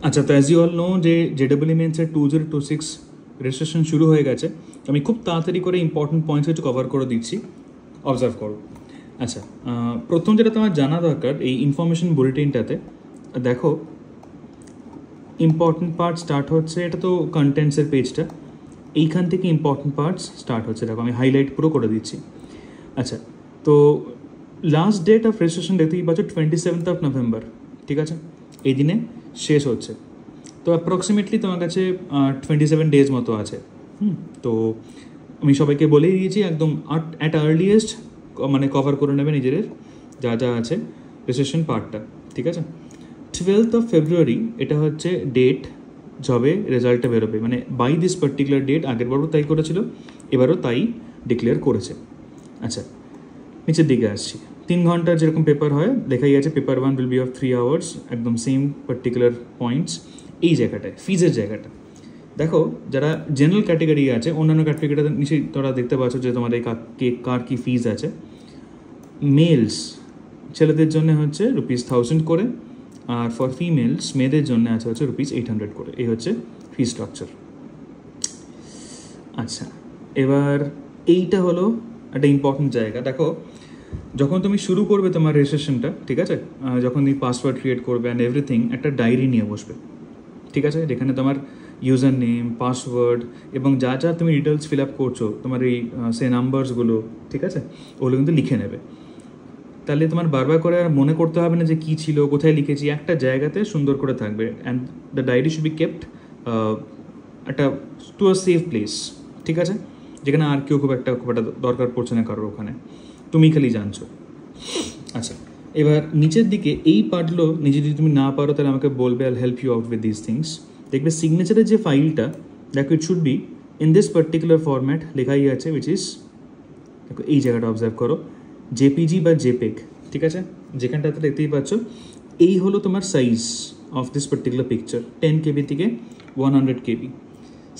আচ্ছা, তো as you all know যে জেডব্লিউ মেন্সের 2026 রেজিস্ট্রেশন শুরু হয়ে গেছে। আমি খুব তাড়াতাড়ি করে ইম্পর্টেন্ট পয়েন্টস কিছু কভার করে দিচ্ছি, অবজার্ভ করো। আচ্ছা, প্রথম যেটা তোমার জানা দরকার এই ইনফরমেশন বুলেটিনটাতে দেখো, ইম্পর্টেন্ট পার্ট স্টার্ট হচ্ছে, এটা তো কন্টেন্টসের পেজটা, এইখান থেকে ইম্পর্টেন্ট পার্টস স্টার্ট হচ্ছে। দেখো আমি হাইলাইট পুরো করে দিচ্ছি। আচ্ছা, তো লাস্ট ডেট অফ রেজিস্ট্রেশন দেখতেই পাচ্ছ 27th of November, ঠিক আছে? এই দিনে শেষ হচ্ছে। তো অ্যাপ্রক্সিমেটলি তোমার কাছে 27 ডেজ মতো আছে। তো আমি সবাইকে বলেই দিয়েছি একদম অ্যাট আর্লিয়েস্ট মানে কভার করে নেবে নিজেদের যা যা আছে রেজিস্ট্রেশন পার্টটা, ঠিক আছে? 12th of February এটা হচ্ছে ডেট যবে রেজাল্টটা বেরোবে, মানে বাই দিস পার্টিকুলার ডেট। আগেরবারও তাই করেছিল, এবারও তাই ডিক্লেয়ার করেছে। আচ্ছা, নিচের দিকে আসছি। 3 ঘন্টার যেরকম পেপার হয় লেখাই আছে, paper 1 will be of 3 hours, একদম সেম পার্টিকুলার পয়েন্টস। এই জায়গাটায় ফিজের জায়গাটা দেখো, যারা জেনারেল ক্যাটেগরি আছে, অন্যান্য ক্যাটেগরিটা নিশ্চয়ই তোমরা দেখতে পাচ্ছ যে তোমাদের কার কি ফিজ আছে। মেলস ছেলেদের জন্য হচ্ছে ₹1000 করে, আর ফর ফিমেলস মেয়েদের জন্য আছে হচ্ছে ₹800 করে। এই হচ্ছে ফি স্ট্রাকচার। আচ্ছা, এবার এইটা হলো একটা ইম্পর্টেন্ট জায়গা। দেখো, যখন তুমি শুরু করবে তোমার রেজিস্ট্রেশনটা, ঠিক আছে, যখন তুমি পাসওয়ার্ড ক্রিয়েট করবে অ্যান্ড এভরিথিং, একটা ডায়েরি নিয়ে বসবে, ঠিক আছে? যেখানে তোমার ইউজার নেম, পাসওয়ার্ড এবং যা যা তুমি ডিটেলস ফিল আপ করছো, তোমার এই সে নাম্বারসগুলো, ঠিক আছে, ওগুলো কিন্তু লিখে নেবে। তাহলে তোমার বারবার করে আর মনে করতে হবে না যে কী ছিল, কোথায় লিখেছি, একটা জায়গাতে সুন্দর করে থাকবে। And the diary should be kept একটা টু আ সেফ প্লেস, ঠিক আছে, যেখানে আর কেউ খুব একটা দরকার পড়ছে না কারোর, ওখানে তুমি খালি জানছো। আচ্ছা, এবার নিচের দিকে এই পার্টগুলো নিজে যদি তুমি না পারো তাহলে আমাকে বলবে, I help you out with this things. দেখবে সিগনেচারের যে ফাইলটা, দেখো it should be in this particular format লেখাই আছে, উইচ ইজ, দেখো এই জায়গাটা অবজার্ভ করো, জেপিজি বা জেপেগ, ঠিক আছে? যেখানটাতে দেখতেই পাচ্ছ, এই হলো তোমার size of this particular picture, 10 KB থেকে 100 KB।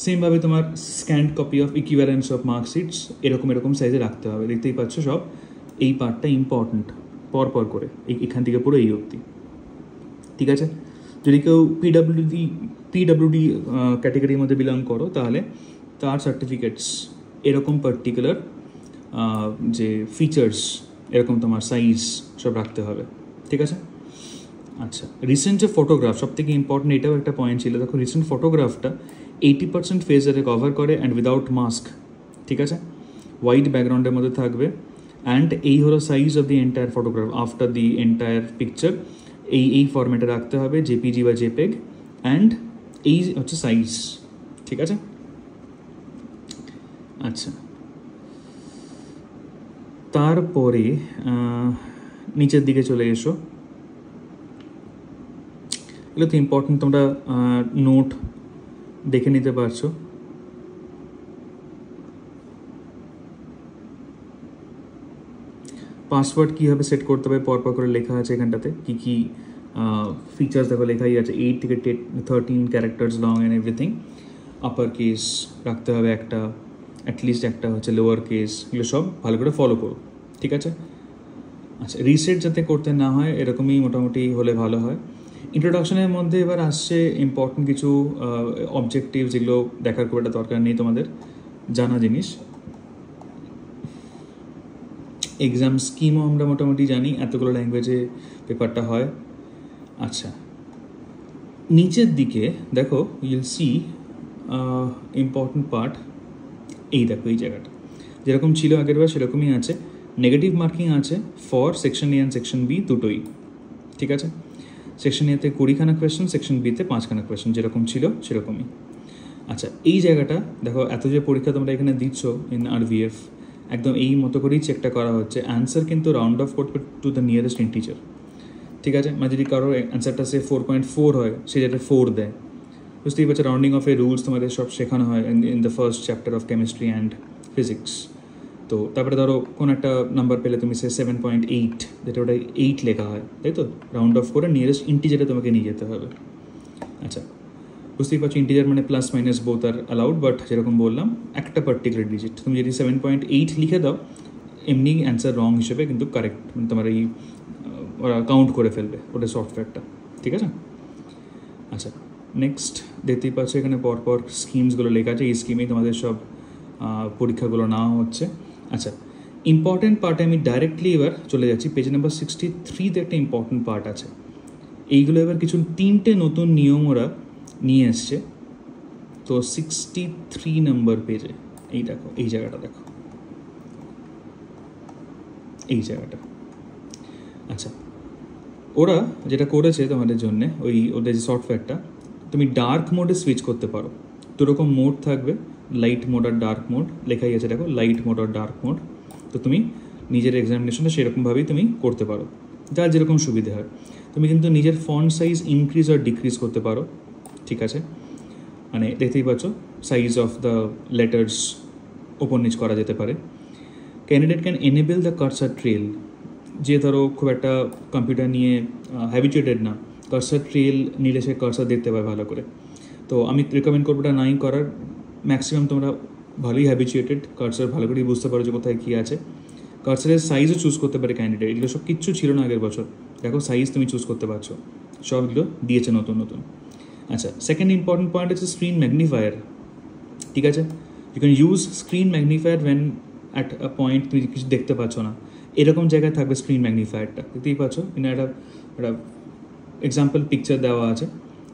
সেমভাবে তোমার scanned copy of equivalence of marksheets এরকম সাইজে রাখতে হবে। দেখতেই পাচ্ছ সব, এই পার্টটা ইম্পর্ট্যান্ট, পরপর করে এখান থেকে পুরো এই অবধি, ঠিক আছে? যদি কেউ পিডাব্লিউডি ক্যাটেগরির মধ্যে বিলং করো, তাহলে তার সার্টিফিকেটস এরকম পার্টিকুলার যে ফিচার্স, এরকম তোমার সাইজ সব রাখতে হবে, ঠিক আছে? আচ্ছা, রিসেন্ট যে ফটোগ্রাফ, সব থেকে ইম্পর্টেন্ট, এটাও একটা পয়েন্ট ছিল। দেখো, রিসেন্ট ফটোগ্রাফটা 80% ফেসে কভার করে অ্যান্ড উইদাউট মাস্ক, ঠিক আছে? হোয়াইট ব্যাকগ্রাউন্ডের মধ্যে থাকবে। অ্যান্ড এই হলো size of the entire photograph after the entire picture. এই ফরম্যাটে রাখতে হবে, জেপিজি বা জেপেগ, অ্যান্ড এই হচ্ছে সাইজ, ঠিক আছে? আচ্ছা, তারপরে নিচের দিকে চলে এসো। এগুলো তো ইম্পর্টেন্ট, তোমরা নোট দেখে নিতে পারছো। পাসওয়ার্ড কীভাবে সেট করতে হবে পরপর করে লেখা আছে এখানটাতে, কী কী ফিচার্স দেখো লেখাই আছে, 8 থেকে 13 characters long and everything. Upper case রাখতে হবে একটা, অ্যাটলিস্ট একটা হচ্ছে লোয়ার কেস, এগুলো সব ভালো করে ফলো করো, ঠিক আছে? আচ্ছা, রিসেট যাতে করতে না হয় এরকমই মোটামুটি হলে ভালো হয়। ইন্ট্রোডাকশনের মধ্যে এবার আসছে ইম্পর্টেন্ট কিছু অবজেক্টিভ, যেগুলো দেখার খুব একটা দরকার নেই, তোমাদের জানা জিনিস। এক্সাম স্কিমও আমরা মোটামুটি জানি, এতগুলো ল্যাঙ্গুয়েজে পেপারটা হয়। আচ্ছা, নিচের দিকে দেখো, ইউল সি ইম্পর্টেন্ট পার্ট, এই দেখো এই জায়গাটা যেরকম ছিল আগেরবার সেরকমই আছে। নেগেটিভ মার্কিং আছে for section A and section B দুটোই, ঠিক আছে? সেকশন এতে 20খানা কোয়েশ্চেন, সেকশন বিতে 5খানা কোয়েশ্চেন, যেরকম ছিল সেরকমই। আচ্ছা, এই জায়গাটা দেখো, এত যে পরীক্ষা তোমরা এখানে দিচ্ছ ইন RVF, একদম এই মতো করেই চেকটা করা হচ্ছে। অ্যান্সার কিন্তু রাউন্ড অফ করবে টু দ্য নিয়ারেস্ট ইন্টিজার, ঠিক আছে? মানে যদি কারো অ্যান্সারটা সে 4.4 হয়, সে যেটা 4 দেয়, বুঝতেই পারছে। রাউন্ডিং অফের রুলস তোমাদের সব শেখানো হয় in the first chapter of chemistry and physics. তো তারপরে ধরো কোনো একটা নাম্বার পেলে তুমি সে 7.8, যেটা ওটা 8 লেখা হয়, তাই তো? রাউন্ড অফ করে নিয়ারেস্ট ইন্টিজারে তোমাকে নিয়ে যেতে হবে। আচ্ছা, বুঝতেই পারছো, ইন্টিজার মানে plus minus both R allowed, but যেরকম বললাম একটা পার্টিকুলার ডিজিট তুমি যদি 7.8 লিখে দাও, এমনি অ্যান্সার রং হিসেবে কিন্তু কারেক্ট, মানে তোমার এই ওরা কাউন্ট করে ফেলবে ওটা সফটওয়্যারটা, ঠিক আছে? আচ্ছা, নেক্সট দেখতেই পাচ্ছ এখানে পরপর স্কিমসগুলো লেখা আছে, এই স্কিমেই তোমাদের সব পরীক্ষাগুলো নেওয়া হচ্ছে। আচ্ছা, ইম্পর্টেন্ট পার্টে আমি ডাইরেক্টলি এবার চলে যাচ্ছি। পেজ নাম্বার 63-তে একটা ইম্পর্টেন্ট পার্ট আছে। এইগুলো এবার কিছু 3টে নতুন নিয়ম ওরা নিয়ে এসছে। তো 63 নম্বর পেজে এই দেখো, এই জায়গাটা দেখো, এই জায়গাটা। আচ্ছা, ওরা যেটা করেছে তোমাদের জন্য, ওদের যে সফটওয়্যারটা, তুমি ডার্ক মোডে সুইচ করতে পারো। দুরকম মোড থাকবে, লাইট মোড আর ডার্ক মোড, লেখাই আছে দেখো, লাইট মোড আর ডার্ক মোড। তো তুমি নিজের এক্সামিনেশনটা সেরকমভাবেই তুমি করতে পারো, যার যেরকম সুবিধে হয়। তুমি কিন্তু নিজের ফন্ট সাইজ ইনক্রিজ আর ডিক্রিজ করতে পারো, ঠিক আছে? মানে দেখতেই পাচ্ছ সাইজ অফ দ্য লেটার্স ওপর নিচ করা যেতে পারে। Candidate can enable the cursor trail. যে ধরো খুব একটা কম্পিউটার নিয়ে হ্যাবিচুয়েটেড না, কার্সার ট্রেল নিলে সে কার্সার দেখতে পায় ভালো করে। তো আমি রেকমেন্ড করবো এটা নাই করার। ম্যাক্সিমাম তোমরা ভালোই হ্যাবিচুয়েটেড, কার্সার ভালো করেই বুঝতে পারো যে কোথায় কী আছে। কার্সারের সাইজও চুজ করতে পারে ক্যান্ডিডেট, এগুলো সব কিচ্ছু ছিল না আগের বছর। দেখো সাইজ তুমি চুজ করতে পারছো, সবগুলো দিয়েছে নতুন নতুন। আচ্ছা, সেকেন্ড ইম্পর্টেন্ট পয়েন্ট হচ্ছে স্ক্রিন ম্যাগনিফায়ার, ঠিক আছে? You can use screen magnifier when at a point তুমি কিছু দেখতে পাচ্ছ না, এরকম জায়গায় থাকবে স্ক্রিন ম্যাগনিফায়ারটা। দেখতেই পাচ্ছ এখানে একটা এক্সাম্পল পিকচার দেওয়া আছে,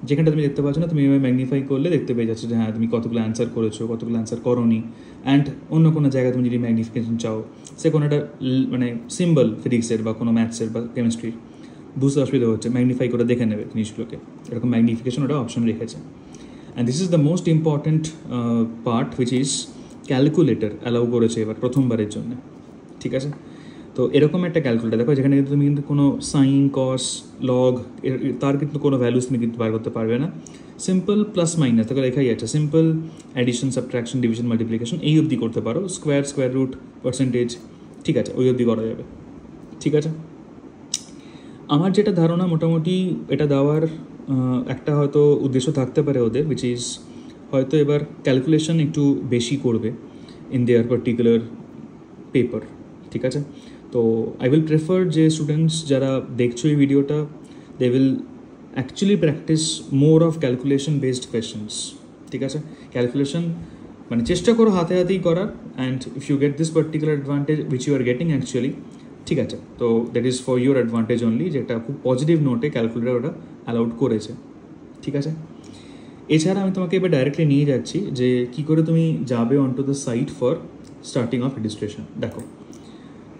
যেখানটা তুমি দেখতে পাচ্ছ না, তুমি এভাবে ম্যাগনিফাই করলে দেখতে পেয়ে যাচ্ছ যে হ্যাঁ তুমি কতগুলো অ্যান্সার করেছো, কতগুলো অ্যান্সার করোনি। অ্যান্ড অন্য কোনো জায়গায় তুমি যদি ম্যাগনিফিকেশন চাও, সে কোনো একটা মানে সিম্বল ফিজিক্সের বা কোনো ম্যাথসের বা কেমিস্ট্রির, বুঝতে অসুবিধা হচ্ছে, ম্যাগনিফাই করে দেখে নেবে জিনিসগুলোকে, এরকম ম্যাগনিফিকেশন ওটা অপশন রেখেছে। And this is the most important part which is calculator allow করেছে এবার প্রথমবারের জন্য, ঠিক আছে? তো এরকম একটা ক্যালকুলেটর দেখো, যেখানে কিন্তু তুমি কিন্তু কোনো সাইন, কস, লগ তার কিন্তু কোনো ভ্যালুস তুমি কিন্তু বার করতে পারবে না। সিম্পল প্লাস মাইনাস তাকে লেখাই আছে, simple addition, subtraction, division, multiplication এই অবধি করতে পারো। স্কোয়ার রুট, পার্সেন্টেজ, ঠিক আছে, ওই অবধি করা যাবে, ঠিক আছে? আমার যেটা ধারণা, মোটামুটি এটা দেওয়ার একটা হয়তো উদ্দেশ্য থাকতে পারে ওদের, উইচ ইজ হয়তো এবার ক্যালকুলেশন একটু বেশি করবে ইন দেয়ার পার্টিকুলার পেপার, ঠিক আছে? তো আই উইল প্রেফার যে স্টুডেন্টস যারা দেখছো এই ভিডিওটা, they will actually practise more of calculation based questions, ঠিক আছে? ক্যালকুলেশন মানে চেষ্টা করো হাতে হাতেই করার। And if you get this particular advantage which you are getting actually, ঠিক আছে, তো that is for your advantage only, যেটা খুব পজিটিভ নোটে ক্যালকুলেটর ওটা অ্যালাউড করেছে, ঠিক আছে? এছাড়া আমি তোমাকে এবার ডাইরেক্টলি নিয়ে যাচ্ছি যে কী করে তুমি যাবে on to the site for starting of registration. দেখো,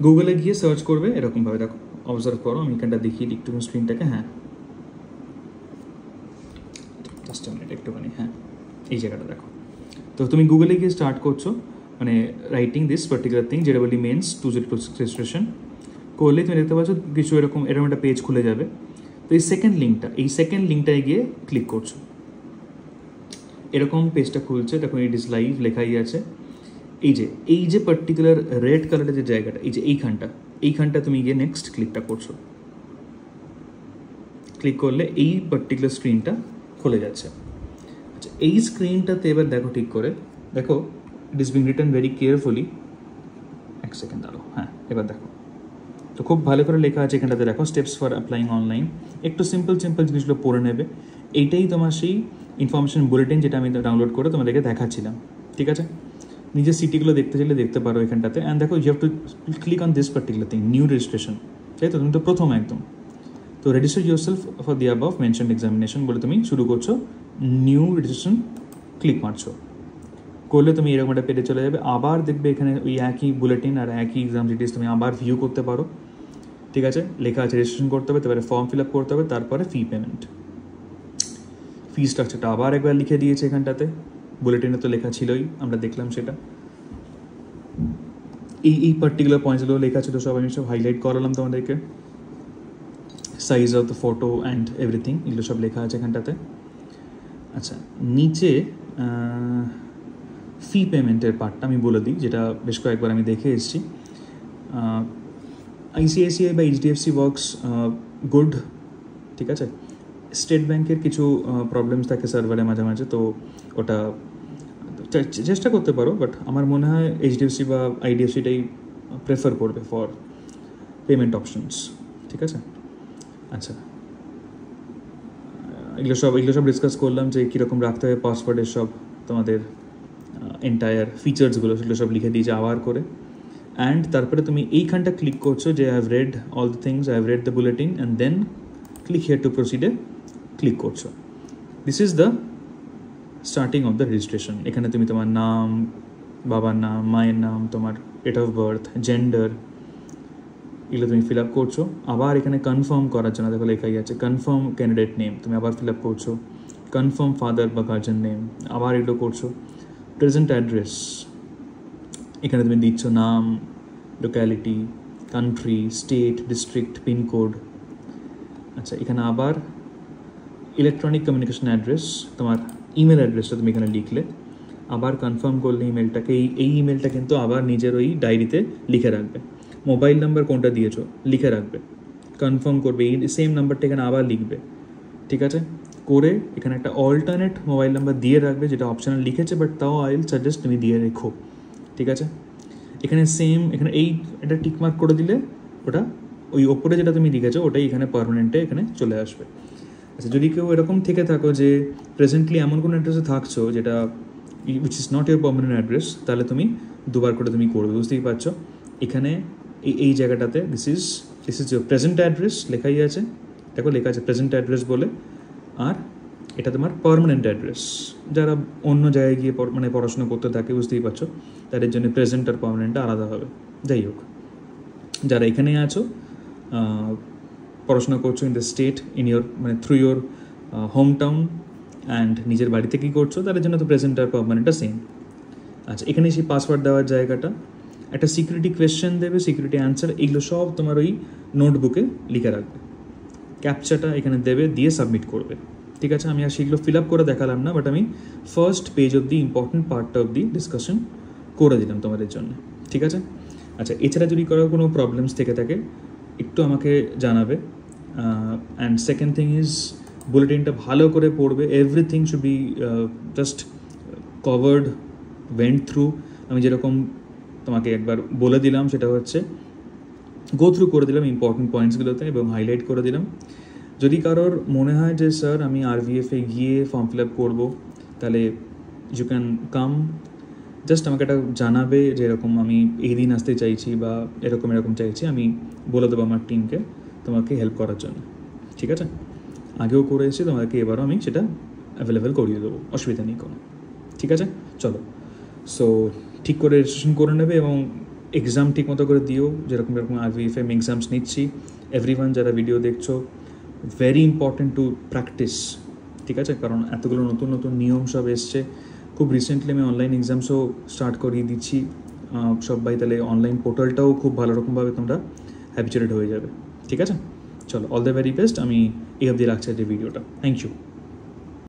গুগলে গিয়ে সার্চ করবে এরকমভাবে, দেখো অবজার্ভ করো, আমি এখানটা দেখিয়ে দিই একটু স্ক্রিনটাকে। হ্যাঁ, জাস্ট মিনিট একটুখানি, হ্যাঁ এই জায়গাটা দেখো। তো তুমি গুগলে গিয়ে স্টার্ট করছো, মানে writing this particular thing, JEE mains 2026 registration করলে তুমি দেখতে পাচ্ছ কিছু এরকম একটা পেজ খুলে যাবে। তো এই সেকেন্ড লিঙ্কটায় গিয়ে ক্লিক করছো, এরকম পেজটা খুলছে। দেখো ইট ইজ লাইভ লেখাই আছে। এই যে পার্টিকুলার রেড কালারের যে জায়গাটা, এই যে এইখানটা তুমি গিয়ে নেক্সট ক্লিকটা করছো। ক্লিক করলে এই পার্টিকুলার স্ক্রিনটা খুলে যাচ্ছে। আচ্ছা, এই স্ক্রিনটাতে এবার দেখো ঠিক করে, দেখো it is being written very carefully. এক সেকেন্ড দাঁড়ো, হ্যাঁ এবার দেখো, তো খুব ভালো করে লেখা আছে এখানটাতে। দেখো স্টেপস ফর অ্যাপ্লাইং অনলাইন, একটু সিম্পল জিনিসগুলো পড়ে নেবে। এইটাই তোমার সেই ইনফরমেশন বুলেটিন যেটা আমি ডাউনলোড করে তোমাদেরকে দেখাচ্ছিলাম, ঠিক আছে? নিজের সিটিগুলো দেখতে চাইলে দেখতে পারো এখানটাতে। অ্যান্ড দেখো, you have to click on this particular thing, new registration, তাই তো? তুমি তো প্রথম একদম, তো register yourself for the above mentioned examination বলে তুমি শুরু করছো, নিউ রেজিস্ট্রেশন ক্লিক মারছো। করলে তুমি এরকম একটা পেজে চলে যাবে। আবার দেখবে এখানে ওই একই বুলেটিন আর একই এক্সাম ডিটেলস তুমি আবার ভিউ করতে পারো, ঠিক আছে? লেখা আছে রেজিস্ট্রেশন করতে হবে, তারপরে ফর্ম ফিল আপ করতে হবে, তারপরে ফি পেমেন্ট। ফি স্ট্রাকচারটা আবার একবার লিখে দিয়েছে এখানটাতে, বুলেটিনে তো লেখা ছিলই, আমরা দেখলাম সেটা। এই পার্টিকুলার পয়েন্টসগুলো লেখা ছিল, সব আমি সব হাইলাইট করালাম তোমাদেরকে। Size of the photo and everything এগুলো সব লেখা আছে এখানটাতে। আচ্ছা, নিচে ফি পেমেন্টের পার্টটা আমি বলে দিই, যেটা বেশ কয়েকবার আমি দেখে এসেছি। ICICI বা HDFC ওয়ার্কস গুড, ঠিক আছে? স্টেট ব্যাংকের কিছু প্রবলেমস থাকে সার্ভারে মাঝে মাঝে, তো ওটা চেষ্টা করতে পারো, বাট আমার মনে হয় HDFC বা IDFCটাই প্রেফার করবে ফর পেমেন্ট অপশনস, ঠিক আছে? আচ্ছা, এগুলো সব ডিসকাস করলাম যে কীরকম রাখতে হবে পাসওয়ার্ডের সব তোমাদের এন্টায়ার ফিচার্সগুলো, সেগুলো সব লিখে দিয়েছে আবার করে। অ্যান্ড তারপরে তুমি এইখানটা ক্লিক করছো যে I have read all the things, I have read the bulletin, and then click here to proceed click করছো। This is the starting of the registration. এখানে তুমি তোমার নাম, বাবার নাম, মায়ের নাম, তোমার ডেট অফ বার্থ, জেন্ডার, এগুলো তুমি ফিল আপ করছো। আবার এখানে কনফার্ম করার জন্য দেখো লেখাই আছে কনফার্ম ক্যান্ডিডেট নেম, তুমি আবার ফিল আপ করছো। কনফার্ম ফাদার বা গার্জেন নেম, আবার এগুলো করছো। প্রেজেন্ট অ্যাড্রেস, এখানে তুমি দিচ্ছ নাম, locality, country, state, district, pin code. আচ্ছা, এখানে আবার ইলেকট্রনিক কমিউনিকেশন অ্যাড্রেস, তোমার ইমেল অ্যাড্রেসটা তুমি এখানে লিখলে, আবার কনফার্ম করলে ইমেলটাকে, এই ইমেলটা কিন্তু আবার নিজের ওই ডায়েরিতে লিখে রাখবে। মোবাইল নাম্বার কোনটা দিয়েছো লিখে রাখবে, কনফার্ম করবে, এই সেম নাম্বারটা এখানে আবার লিখবে, ঠিক আছে? করে এখানে একটা অল্টারনেট মোবাইল নাম্বার দিয়ে রাখবে, যেটা অপশানে লিখেছে, বাট তাও আই উইল সাজেস্ট তুমি দিয়ে রেখো, ঠিক আছে? এখানে সেম, এখানে এটা টিকমার্ক করে দিলে ওটা ওই ওপরে যেটা তুমি লিখেছো ওটাই এখানে পারমানেন্টে এখানে চলে আসবে। আচ্ছা, যদি কেউ এরকম থেকে থাকো যে প্রেজেন্টলি এমন কোনো অ্যাড্রেসে থাকছো যেটা which is not your permanent address, তাহলে তুমি দুবার করে তুমি করবে, বুঝতেই পারছো? এখানে এই জায়গাটাতে this is your present address লেখাই আছে, দেখো লেখা আছে প্রেজেন্ট অ্যাড্রেস বলে। আর এটা তোমার পার্মানেন্ট অ্যাড্রেস, যারা অন্য জায়গায় গিয়ে মানে পড়াশোনা করতে থাকে, বুঝতেই পারছো, তাদের জন্য প্রেজেন্ট আর পার্মানেন্টটা আলাদা হবে। যাই হোক, যারা এখানে আছো পড়াশোনা করছো in the state, in your মানে through your hometown and নিজের বাড়িতে কী করছো, তাদের জন্য তো প্রেজেন্ট আর পার্মানেন্টটা সেম। আচ্ছা, এখানে সেই পাসওয়ার্ড দেওয়ার জায়গাটা, একটা সিকিউরিটি কোয়েশ্চেন দেবে, সিকিউরিটি অ্যান্সার, এগুলো সব তোমার ওই নোটবুকে লিখে রাখবে। ক্যাপচাটা এখানে দেবে, দিয়ে সাবমিট করবে, ঠিক আছে? আমি আর সেগুলো ফিল আপ করে দেখালাম না, বাট আমি first page of the important পার্টটা অফ দি ডিসকাশন করে দিলাম তোমাদের জন্য, ঠিক আছে? আচ্ছা, এছাড়া যদি কারো কোনো প্রবলেমস থেকে থাকে একটু আমাকে জানাবে। অ্যান্ড সেকেন্ড থিং ইজ, বুলেটিনটা ভালো করে পড়বে, everything should be just covered, went through. আমি যেরকম তোমাকে একবার বলে দিলাম সেটা হচ্ছে গো থ্রু করে দিলাম ইম্পর্টেন্ট পয়েন্টসগুলোতে এবং হাইলাইট করে দিলাম। যদি কারোর মনে হয় যে স্যার আমি RVF-এ গিয়ে ফর্ম ফিল আপ করবো, তাহলে ইউ ক্যান কাম, জাস্ট আমাকে একটা জানাবে যে এরকম আমি এই দিন আসতে চাইছি বা এরকম চাইছি, আমি বলে দেবো আমার টিমকে তোমাকে হেল্প করার জন্য, ঠিক আছে? আগেও করে এসেছি, তোমাকে এবারও আমি সেটা অ্যাভেলেবেল করিয়ে দেবো, অসুবিধা নেই কোনো, ঠিক আছে? চলো, সো ঠিক করে রেজিস্ট্রেশন করে নেবে এবং এক্সাম ঠিক মতো করে দিও, যেরকম RVF আমি এক্সামস নিচ্ছি। এভরিওয়ান যারা ভিডিও দেখছো, ভেরি ইম্পর্টেন্ট টু প্র্যাকটিস, ঠিক আছে? কারণ এতগুলো নতুন নতুন নিয়ম সব এসছে। খুব রিসেন্টলি আমি অনলাইন এক্সামসও স্টার্ট করিয়ে দিচ্ছি সবাই, তাহলে অনলাইন পোর্টালটাও খুব ভালো রকমভাবে তোমরা হ্যাবিচুয়েটেড হয়ে যাবে, ঠিক আছে? চলো, অল দ্য ভেরি বেস্ট। আমি এই অবধি রাখছি যে ভিডিওটা। Thank you.